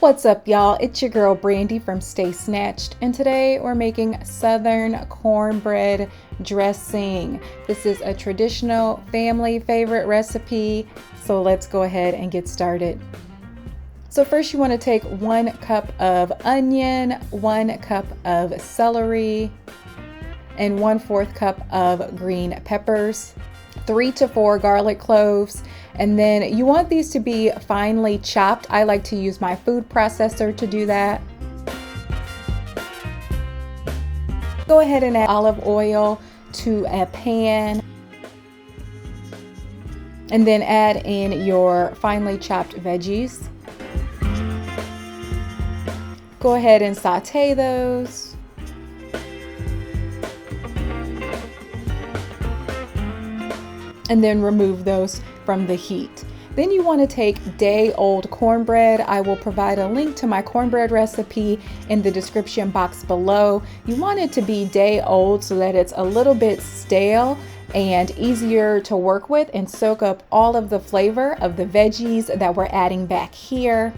What's up, y'all? It's your girl Brandy from Stay Snatched, and today we're making Southern Cornbread Dressing. This is a traditional family favorite recipe, so let's go ahead and get started. So first you want to take 1 cup of onion, 1 cup of celery, and 1/4 cup of green peppers, 3 to 4 garlic cloves, and then you want these to be finely chopped. I like to use my food processor to do that. Go ahead and add olive oil to a pan, and then add in your finely chopped veggies. Go ahead and saute those. And then remove those from the heat. Then you want to take day-old cornbread. I will provide a link to my cornbread recipe in the description box below. You want it to be day-old so that it's a little bit stale and easier to work with and soak up all of the flavor of the veggies that we're adding back here.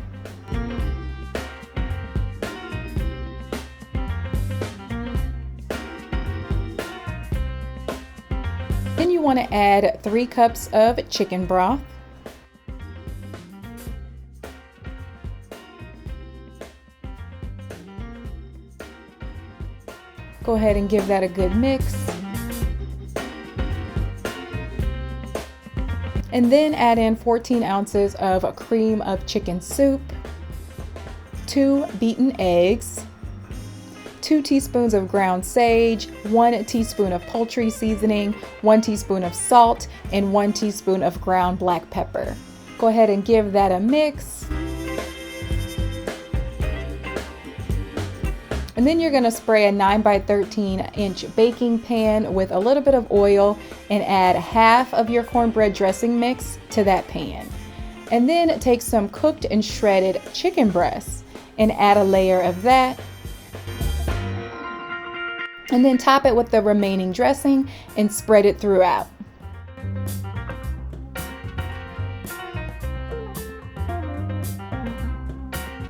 Then you want to add 3 cups of chicken broth. Go ahead and give that a good mix. And then add in 14 ounces of cream of chicken soup, 2 beaten eggs, 2 teaspoons of ground sage, 1 teaspoon of poultry seasoning, 1 teaspoon of salt, and 1 teaspoon of ground black pepper. Go ahead and give that a mix. And then you're gonna spray a 9 by 13 inch baking pan with a little bit of oil and add half of your cornbread dressing mix to that pan. And then take some cooked and shredded chicken breasts and add a layer of that. And then top it with the remaining dressing and spread it throughout.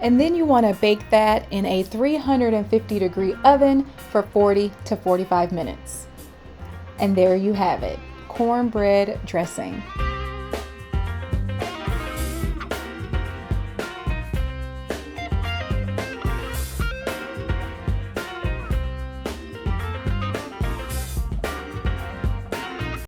And then you want to bake that in a 350-degree oven for 40 to 45 minutes. And there you have it, cornbread dressing.